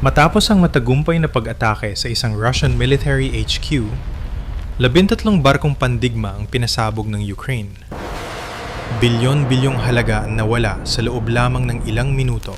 Matapos ang matagumpay na pag-atake sa isang Russian military HQ, 13 barkong pandigma ang pinasabog ng Ukraine. Bilyon-bilyong halaga ang nawala sa loob lamang ng ilang minuto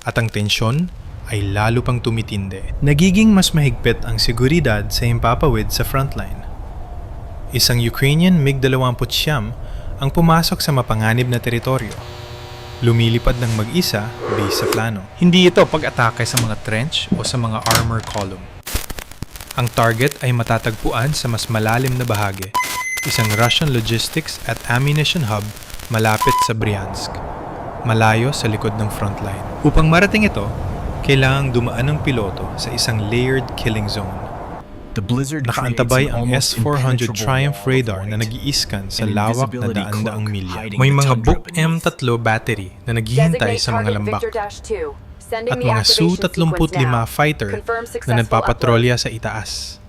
at ang tensyon ay lalo pang tumitindi. Nagiging mas mahigpit ang seguridad sa himpapawid sa frontline. Isang Ukrainian MiG-29 ang pumasok sa mapanganib na teritoryo. Lumilipad ng mag-isa base sa plano. Hindi ito pag-atake sa mga trench o sa mga armor column. Ang target ay matatagpuan sa mas malalim na bahagi, isang Russian logistics at ammunition hub malapit sa Bryansk, malayo sa likod ng frontline. Upang marating ito, kailangang dumaan ng piloto sa isang layered killing zone. Nakaantabay ang S-400 Triumph radar na nag-i-scan sa lawak na daan-daang milya. May mga Buk M3 battery na naghihintay sa mga lambak at mga Su-35 fighter na nagpapatrolya sa itaas,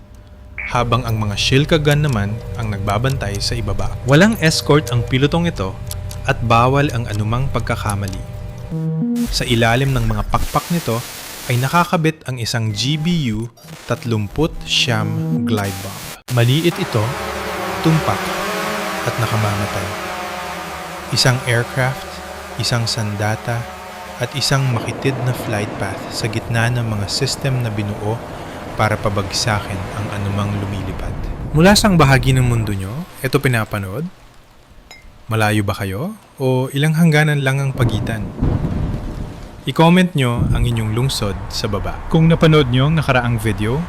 habang ang mga Shilka gun naman ang nagbabantay sa ibaba. Walang escort ang pilotong ito at bawal ang anumang pagkakamali. Sa ilalim ng mga pakpak nito ay nakakabit ang isang GBU-30 Sham glide bomb. Maliit ito, tumpak, at nakamamatay. Isang aircraft, isang sandata, at isang makitid na flight path sa gitna ng mga system na binuo para pabagsakin ang anumang lumilipad. Mula sang bahagi ng mundo nyo, ito pinapanood? Malayo ba kayo? O ilang hangganan lang ang pagitan? I-comment nyo ang inyong lungsod sa baba. Kung napanood nyo ang nakaraang video,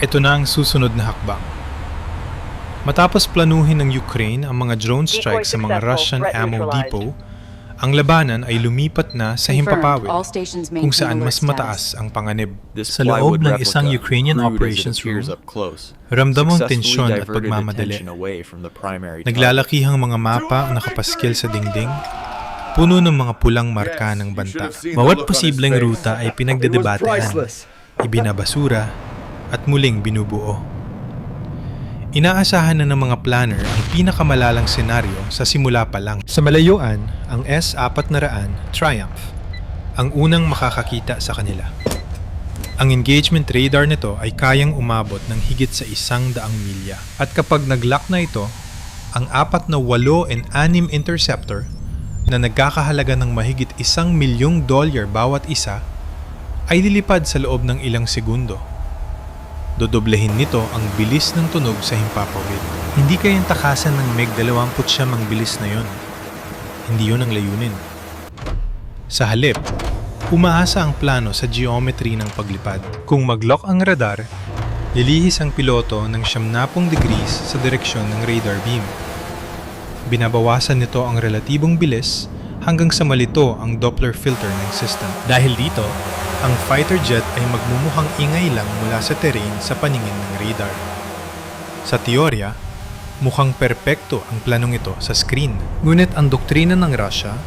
ito na ang susunod na hakbang. Matapos planuhin ng Ukraine ang mga drone strike sa mga Russian ammo depot, ang labanan ay lumipat na sa himpapawid, kung saan mas mataas ang panganib. Sa loob ng isang Ukrainian operations room, ramdam mong tensyon at pagmamadali. Naglalakihang mga mapa ang nakapaskil sa dingding, puno ng mga pulang marka ng banta. Bawat posibleng ruta ay pinagdedebatehan, ibinabasura, at muling binubuo. Inaasahan na ng mga planner ang pinakamalalang senaryo sa simula pa lang. Sa malayuan, ang S-400 Triumph ang unang makakakita sa kanila. Ang engagement radar nito ay kayang umabot ng higit sa 100 milya. At kapag nag-lock na ito, ang 4 na 8 and 6 interceptor na nagkakahalaga ng mahigit $1 milyong bawat isa ay lilipad sa loob ng ilang segundo. Dodoblehin nito ang bilis ng tunog sa himpapawid. Hindi kayang takasan ng MiG-29 ang bilis na yon. Hindi yun ang layunin. Sa halip, umaasa ang plano sa geometry ng paglipad. Kung mag-lock ang radar, lilihis ang piloto ng 90 degrees sa direksyon ng radar beam. Binabawasan nito ang relatibong bilis hanggang sa malito ang Doppler filter ng system. Dahil dito, ang fighter jet ay magmumukhang ingay lang mula sa terrain sa paningin ng radar. Sa teorya, mukhang perpekto ang planong ito sa screen. Ngunit ang doktrina ng Russia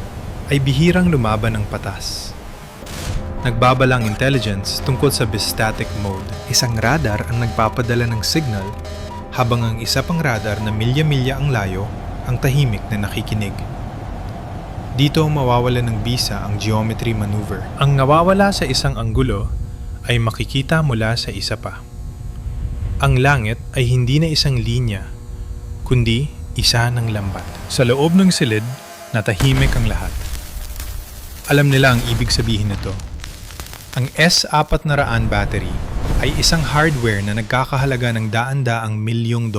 ay bihirang lumaban ng patas. Nagbabalang intelligence tungkol sa bistatic mode. Isang radar ang nagpapadala ng signal habang ang isa pang radar na milya-milya ang layo ang tahimik na nakikinig. Dito mawawala ng bisa ang geometry maneuver. Ang nawawala sa isang anggulo ay makikita mula sa isa pa. Ang langit ay hindi na isang linya, kundi isa ng lambat. Sa loob ng silid, natahimik ang lahat. Alam nila ang ibig sabihin nito. Ang S-400 battery ay isang hardware na nagkakahalaga ng daan-daang $1 milyong.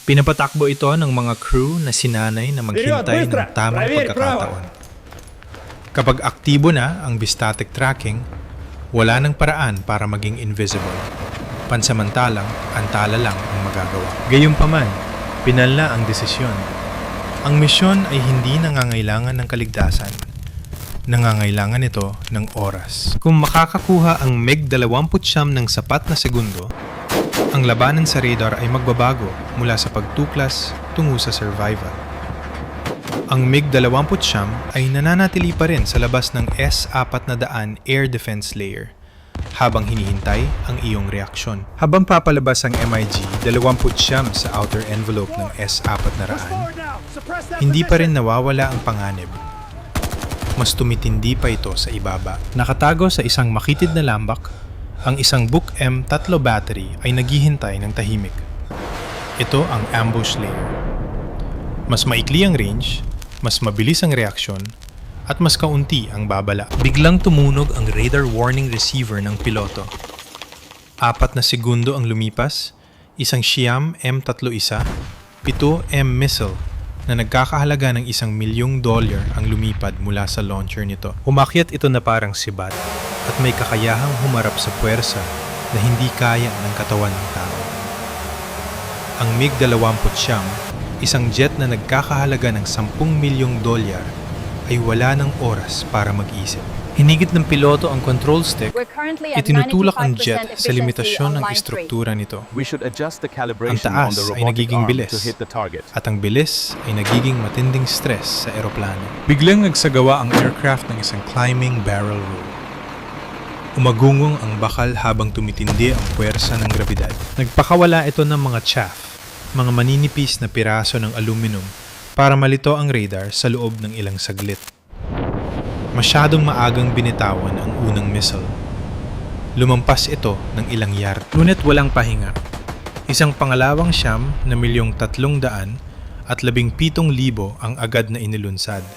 Pinapatakbo ito ng mga crew na sinanay na maghintay ng tamang pagkakataon. Kapag aktibo na ang bistatic tracking, wala nang paraan para maging invisible. Pansamantalang, antala lang ang magagawa. Gayunpaman, pinalna ang desisyon. Ang misyon ay hindi nangangailangan ng kaligtasan. Nangangailangan ito ng oras. Kung makakakuha ang MiG-29 ng sapat na segundo, ang labanan sa radar ay magbabago mula sa pagtuklas tungo sa survival. Ang MiG-29 ay nananatili pa rin sa labas ng S-400 air defense layer habang hinihintay ang iyong reaksyon. Habang papalabas ang MiG-29 sa outer envelope ng S-400, hindi pa rin nawawala ang panganib. Mas tumitindi pa ito sa ibaba. Nakatago sa isang makitid na lambak, Ang isang Book M3 battery ay naghihintay ng tahimik. Ito ang ambush layer. Mas maikli ang range, mas mabilis ang reaksyon, at mas kaunti ang babala. Biglang tumunog ang radar warning receiver ng piloto. 4 na segundo ang lumipas, isang Xi'an M31, 7M missile na nagkakahalaga ng $1,000,000 ang lumipad mula sa launcher nito. Umakyat ito na parang sibat at may kakayahang humarap sa puwersa na hindi kaya ng katawan ng tao. Ang MiG-29, isang jet na nagkakahalaga ng $10,000,000, ay wala ng oras para mag-isip. Hinigit ng piloto ang control stick, itinutulak ang jet sa limitasyon ng istruktura nito. Ang taas ay nagiging bilis, at ang bilis ay nagiging matinding stress sa eroplano. Biglang nagsagawa ang aircraft ng isang climbing barrel roll. Umagungong ang bakal habang tumitindi ang puwersa ng grabidad. Nagpakawala ito ng mga chaff, mga maninipis na piraso ng aluminum para malito ang radar sa loob ng ilang saglit. Masyadong maagang binitawan ang unang missile. Lumampas ito ng ilang yard. Ngunit walang pahinga. Isang pangalawang Xi'an na $300,000 at 17,000 ang agad na inilunsad.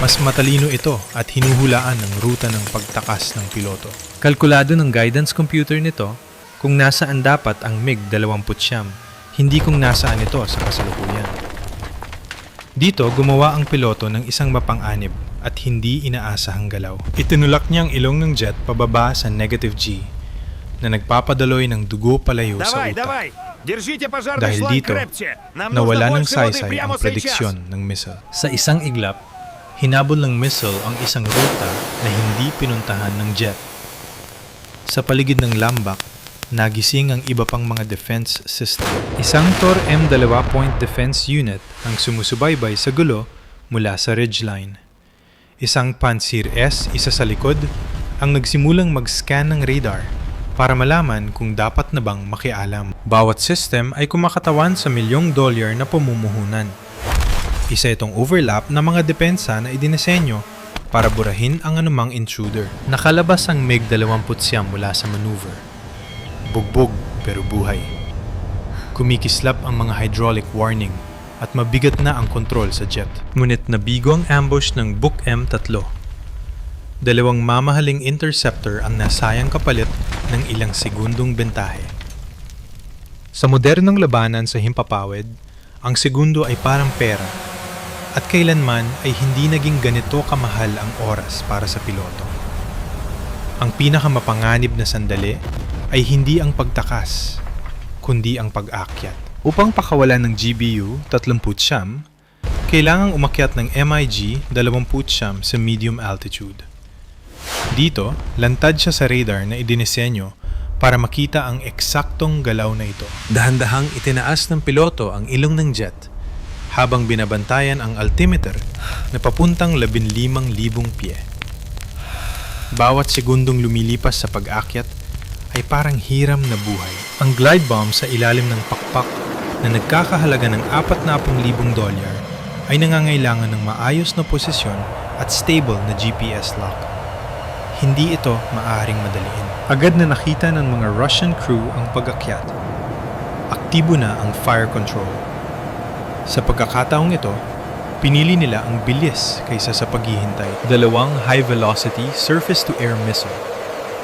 Mas matalino ito at hinuhulaan ng ruta ng pagtakas ng piloto. Kalkulado ng guidance computer nito kung nasaan dapat ang MiG-29, hindi kung nasaan ito sa kasalukuyan. Dito gumawa ang piloto ng isang mapang-anib at hindi inaasahang galaw. Itinulak niya ang ilong ng jet pababa sa -G na nagpapadaloy ng dugo palayo sa utak. Dahil dito, nawala ng saysay ang prediksyon ng missile. Sa isang iglap, hinabol ng missile ang isang ruta na hindi pinuntahan ng jet. Sa paligid ng lambak, nagising ang iba pang mga defense system. Isang Tor M2 defense unit ang sumusubaybay sa gulo mula sa ridgeline. Isang Pantsir S, isa sa likod, ang nagsimulang mag-scan ng radar para malaman kung dapat na bang makialam. Bawat system ay kumakatawan sa $1,000,000 na pamumuhunan. Isa itong overlap na mga depensa na idinisenyo para burahin ang anumang intruder. Nakalabas ang MiG-29 mula sa maneuver. Bugbog pero buhay. Kumikislap ang mga hydraulic warning at mabigat na ang kontrol sa jet. Ngunit nabigo ang ambush ng Book M3. 2 mamahaling interceptor ang nasayang kapalit ng ilang segundong bentahe. Sa modernong labanan sa himpapawid, ang segundo ay parang pera at kailanman ay hindi naging ganito kamahal ang oras para sa piloto. Ang pinakamapanganib na sandali ay hindi ang pagtakas, kundi ang pag-akyat. Upang pakawalan ng GBU 30, kailangang umakyat ng MiG-20 sa medium altitude. Dito, lantad siya sa radar na idinisenyo para makita ang eksaktong galaw na ito. Dahan-dahang itinaas ng piloto ang ilong ng jet habang binabantayan ang altimeter na papuntang 15,000 pie. Bawat segundong lumilipas sa pag-akyat ay parang hiram na buhay. Ang glide bomb sa ilalim ng pakpak na nagkakahalaga ng $40,000 ay nangangailangan ng maayos na posisyon at stable na GPS lock. Hindi ito maaaring madaliin. Agad na nakita ng mga Russian crew ang pag-akyat. Aktibo na ang fire control. Sa pagkakataong ito, pinili nila ang bilis kaysa sa paghihintay. 2 high-velocity surface-to-air missile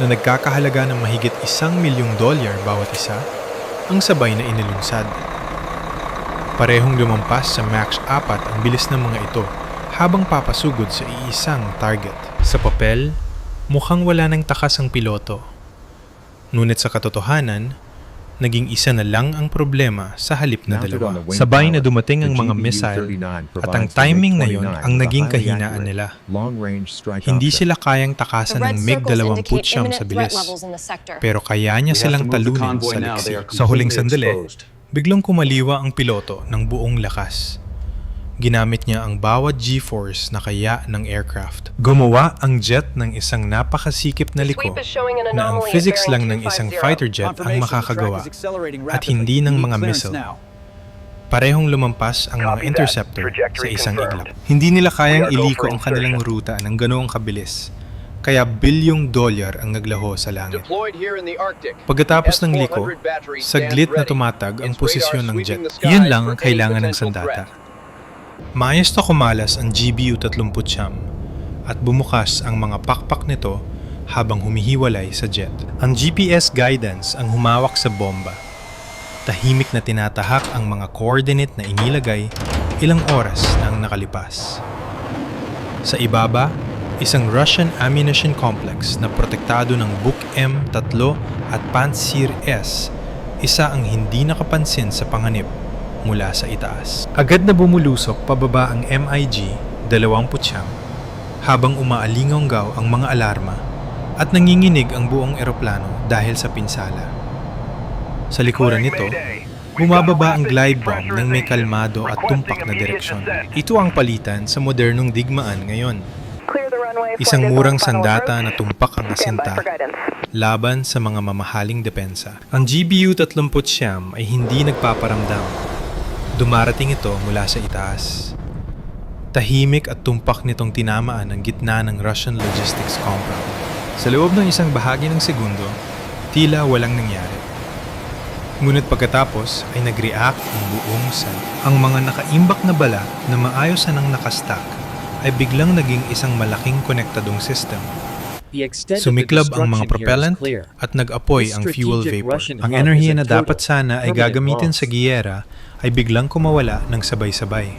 na nagkakahalaga ng mahigit $1,000,000 bawat isa ang sabay na inilunsad. Parehong lumampas sa Mach 4 ang bilis ng mga ito habang papasugod sa iisang target. Sa papel, mukhang wala ng takas ang piloto. Ngunit sa katotohanan, naging isa na lang ang problema sa halip na 2. Sabay na dumating ang mga missile at ang timing na yon ang naging kahinaan nila. Hindi sila kayang takasan ng MiG-29 sa bilis, pero kaya niya silang talunin sa liksi. Sa huling sandali, biglang kumaliwa ang piloto ng buong lakas. Ginamit niya ang bawat G-force na kaya ng aircraft. Gumawa ang jet ng isang napakasikip na liko na ang physics lang ng isang fighter jet ang makakagawa at hindi ng mga missile. Parehong lumampas ang mga interceptor sa isang iglap. Hindi nila kayang iliko ang kanilang ruta ng ganoong kabilis, kaya bilyong dolyar ang naglaho sa langit. Pagkatapos ng liko, saglit na tumatag ang posisyon ng jet. Iyon lang ang kailangan ng sandata. Maayos na kumalas ang GBU-39 at bumukas ang mga pakpak nito habang humihiwalay sa jet. Ang GPS guidance ang humawak sa bomba. Tahimik na tinatahak ang mga coordinate na inilagay ilang oras na ang nakalipas. Sa ibaba, isang Russian ammunition complex na protektado ng Buk M3 at Pantsir S, isa ang hindi nakapansin sa panganib mula sa itaas. Agad na bumulusok pababa ang MiG-29 habang umaalinganggaw ang mga alarma at nanginginig ang buong eroplano dahil sa pinsala. Sa likuran nito, bumababa ang glide bomb ng may kalmado at tumpak na direksyon. Ito ang palitan sa modernong digmaan ngayon. Isang murang sandata na tumpak ang asinta laban sa mga mamahaling depensa. Ang GBU-39 ay hindi nagpaparamdam. Dumarating ito mula sa itaas. Tahimik at tumpak nitong tinamaan ang gitna ng Russian logistics compound. Sa loob ng isang bahagi ng segundo, tila walang nangyari. Ngunit pagkatapos ay nag-react ang buong cell. Ang mga nakaimbak na bala na maayos nang nakastack ay biglang naging isang malaking konektadong system. Sumiklab ang mga propellant at nag-apoy ang fuel vapor. Ang enerhiya na dapat sana ay gagamitin sa giyera ay biglang kumawala ng sabay-sabay.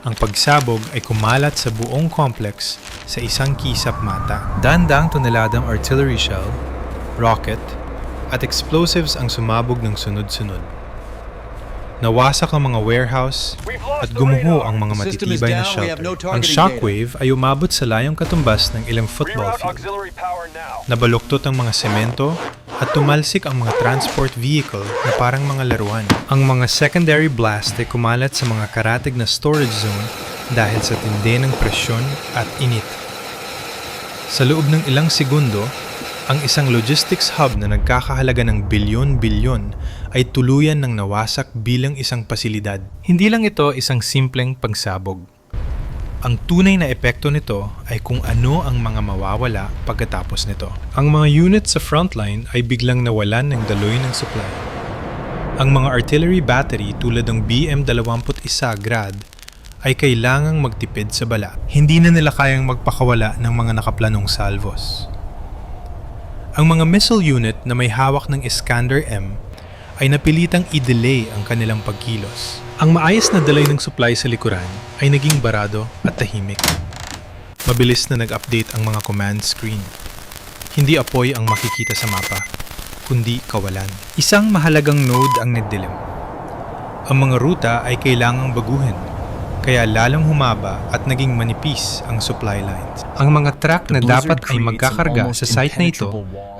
Ang pagsabog ay kumalat sa buong complex sa isang kisap mata. Dandang toneladang artillery shell, rocket, at explosives ang sumabog ng sunod-sunod. Nawasak ang mga warehouse at gumuho ang mga matitibay na shelter. Ang shockwave ay umabot sa layong katumbas ng ilang football field. Nabaluktot ang mga semento at tumalsik ang mga transport vehicle na parang mga laruan. Ang mga secondary blast ay kumalat sa mga karatig na storage zone dahil sa tindi ng presyon at init. Sa loob ng ilang segundo, ang isang logistics hub na nagkakahalaga ng bilyon-bilyon ay tuluyan ng nawasak bilang isang pasilidad. Hindi lang ito isang simpleng pagsabog. Ang tunay na epekto nito ay kung ano ang mga mawawala pagkatapos nito. Ang mga unit sa frontline ay biglang nawalan ng daloy ng supply. Ang mga artillery battery tulad ng BM-21 Grad ay kailangang magtipid sa bala. Hindi na nila kayang magpakawala ng mga nakaplanong salvos. Ang mga missile unit na may hawak ng Iskander-M ay napilitang i-delay ang kanilang pagkilos. Ang maayos na delay ng supply sa likuran ay naging barado at tahimik. Mabilis na nag-update ang mga command screen. Hindi apoy ang makikita sa mapa, kundi kawalan. Isang mahalagang node ang nagdilim. Ang mga ruta ay kailangang baguhin, kaya lalong humaba at naging manipis ang supply lines. Ang mga truck na dapat ay magkakarga sa site na ito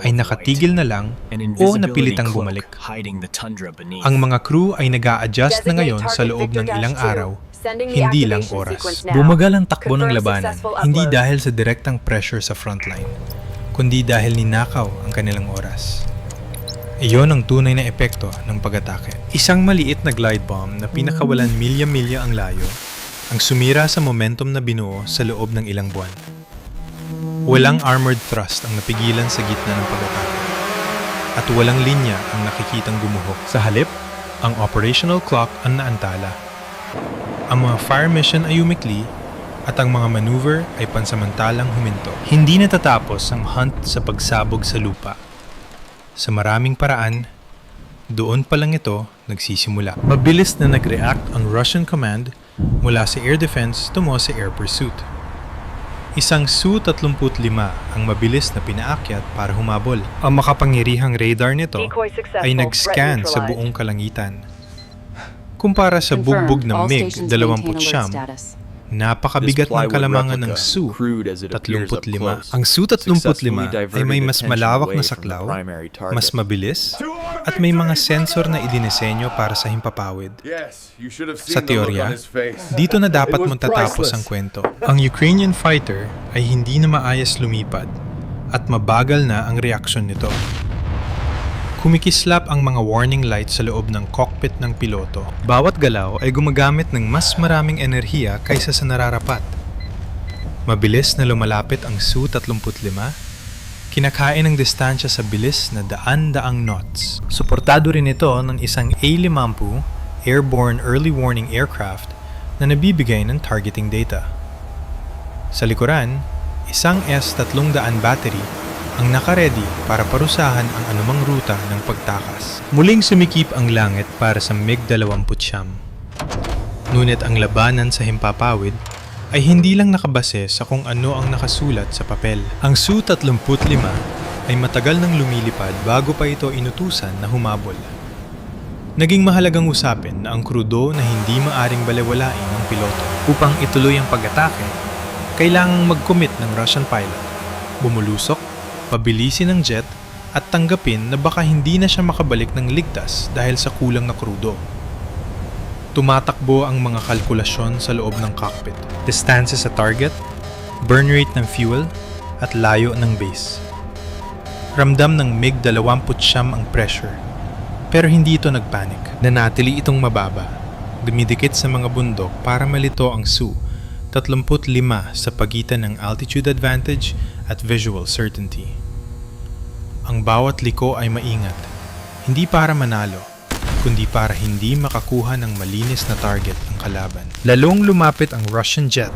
ay nakatigil na lang o napilitang bumalik. Ang mga crew ay nag-a-adjust na ngayon sa loob ng ilang araw, hindi lang oras. Bumagal ang takbo ng labanan, hindi dahil sa direktang pressure sa frontline, kundi dahil ninakaw ang kanilang oras. Iyon ang tunay na epekto ng pag-atake. Isang maliit na glide bomb na pinakawalan milya-milya ang layo ang sumira sa momentum na binuo sa loob ng ilang buwan. Walang armored thrust ang napigilan sa gitna ng pag-atake. At walang linya ang nakikitang gumuho. Sa halip, ang operational clock ang naantala. Ang mga fire mission ay umikli at ang mga maneuver ay pansamantalang huminto. Hindi natatapos ang hunt sa pagsabog sa lupa. Sa maraming paraan, doon pa lang ito nagsisimula. Mabilis na nag-react ang Russian command mula sa air defense tungo sa air pursuit. Isang Su-35 ang mabilis na pinaakyat para humabol. Ang makapangyarihang radar nito ay nag-scan sa buong kalangitan. Kumpara sa bugbog ng MiG-29, napakabigat ng kalamangan ng Su-35. Ang Su-35 ay may mas malawak na saklaw, mas mabilis, at may mga sensor na idinisenyo para sa himpapawid. Sa teorya, dito na dapat matatapos ang kwento. Ang Ukrainian fighter ay hindi na maayos lumipad at mabagal na ang reaksyon nito. Kumikislap ang mga warning lights sa loob ng cockpit ng piloto. Bawat galaw ay gumagamit ng mas maraming enerhiya kaysa sa nararapat. Mabilis na lumalapit ang Su-35, kinakain ng distansya sa bilis na daan-daang knots. Suportado rin ito ng isang A-50 airborne early warning aircraft na nabibigay ng targeting data. Sa likuran, isang S-300 battery ang nakaredy para parusahan ang anumang ruta ng pagtakas. Muling sumikip ang langit para sa MiG-29. Ngunit ang labanan sa himpapawid ay hindi lang nakabase sa kung ano ang nakasulat sa papel. Ang Su-35 ay matagal nang lumilipad bago pa ito inutusan na humabol. Naging mahalagang usapin na ang krudo na hindi maaring balewalain ng piloto. Upang ituloy ang pag-atake, kailangang mag-commit ng Russian pilot, bumulusok, pabilisin ang jet at tanggapin na baka hindi na siya makabalik ng ligtas dahil sa kulang na krudo. Tumatakbo ang mga kalkulasyon sa loob ng cockpit. Distances sa target, burn rate ng fuel, at layo ng base. Ramdam ng MiG-29 ang pressure, pero hindi ito nagpanik. Nanatili itong mababa, dumidikit sa mga bundok para malito ang Su-35 sa pagitan ng altitude advantage at visual certainty. Ang bawat liko ay maingat, hindi para manalo, kundi para hindi makakuha ng malinis na target ang kalaban. Lalong lumapit ang Russian jet,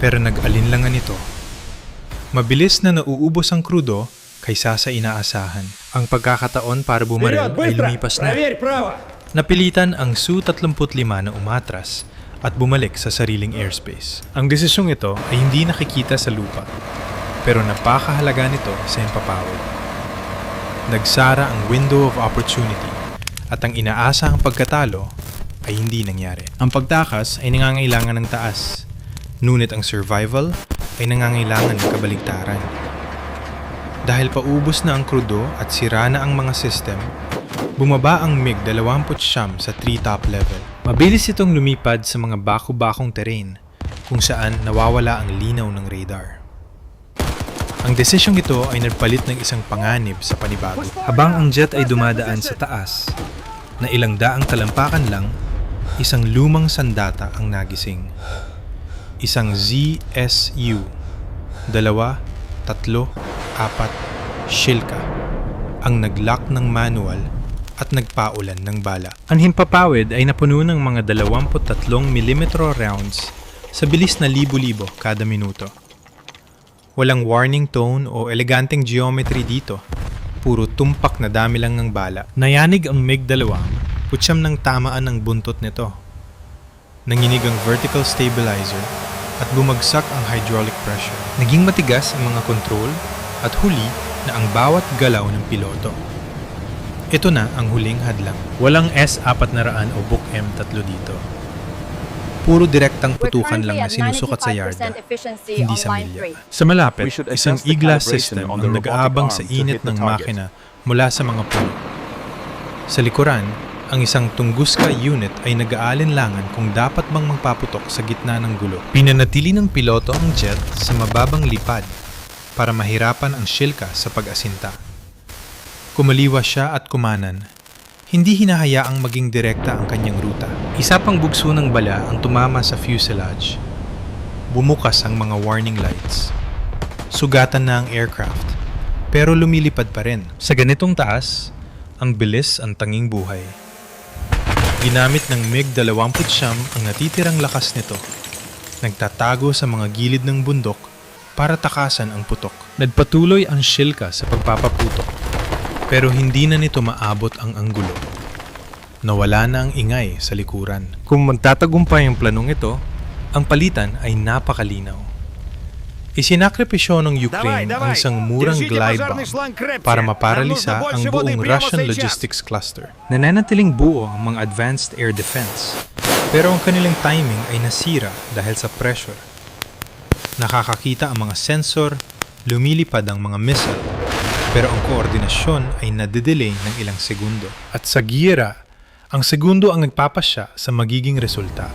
pero nag-alinlangan ito. Mabilis na nauubos ang krudo kaysa sa inaasahan. Ang pagkakataon para bumaril ay lumipas na. Napilitan ang Su-35 na umatras at bumalik sa sariling airspace. Ang desisyong ito ay hindi nakikita sa lupa, pero napakahalaga nito sa himpapawid. Nagsara ang window of opportunity at ang inaasahang pagkatalo ay hindi nangyari. Ang pagtakas ay nangangailangan ng taas, ngunit ang survival ay nangangailangan ng kabaligtaran. Dahil paubos na ang krudo at sira na ang mga system, bumaba ang MiG-29 sa treetop level. Mabilis itong lumipad sa mga baku-bakong terrain kung saan nawawala ang linaw ng radar. Ang desisyong ito ay nagpalit ng isang panganib sa panibago. Habang ang jet ay dumadaan sa taas, na ilang daang talampakan lang, isang lumang sandata ang nagising. Isang ZSU, 2, 3, 4, Shilka, ang nag-lock ng manual at nagpaulan ng bala. Ang himpapawid ay napuno ng mga 23mm rounds sa bilis na libo-libo kada minuto. Walang warning tone o eleganteng geometry dito. Puro tumpak na dami lang ng bala. Nayanig ang MiG-2, putsyam ng tamaan ng buntot nito. Nanginig ang vertical stabilizer at bumagsak ang hydraulic pressure. Naging matigas ang mga control at huli na ang bawat galaw ng piloto. Ito na ang huling hadlang. Walang S-400 o Buk M3 dito. Puro direktang putukan lang na sinusukat sa yarda, hindi sa milya. Sa malapit, isang E-glass system ang nag-aabang sa init ng makina mula sa mga puno. Sa likuran, ang isang Tunguska unit ay nag-aalinlangan kung dapat bang magpaputok sa gitna ng gulo. Pinanatili ng piloto ang jet sa mababang lipad para mahirapan ang Shilka sa pag-asinta. Kumaliwa siya at kumanan. Hindi hinahayaang maging direkta ang kanyang ruta. Isa pang bugso ng bala ang tumama sa fuselage. Bumukas ang mga warning lights. Sugatan na ang aircraft, pero lumilipad pa rin. Sa ganitong taas, ang bilis ang tanging buhay. Ginamit ng MiG-29 ang natitirang lakas nito. Nagtatago sa mga gilid ng bundok para takasan ang putok. Nagpatuloy ang Shilka sa pagpapaputok, pero hindi na nito maabot ang anggulo. Nawala na ang ingay sa likuran. Kung magtatagumpay ang planong ito, ang palitan ay napakalinaw. Isinakripisyo ng Ukraine ang isang murang glide bomb para maparalisa ang buong Russian logistics cluster. Nananatiling buo ang mga advanced air defense, pero ang kanilang timing ay nasira dahil sa pressure. Nakakakita ang mga sensor, lumilipad ang mga missile, pero ang koordinasyon ay nadidelay ng ilang segundo. At sa giyera, ang segundo ang nagpapasya sa magiging resulta.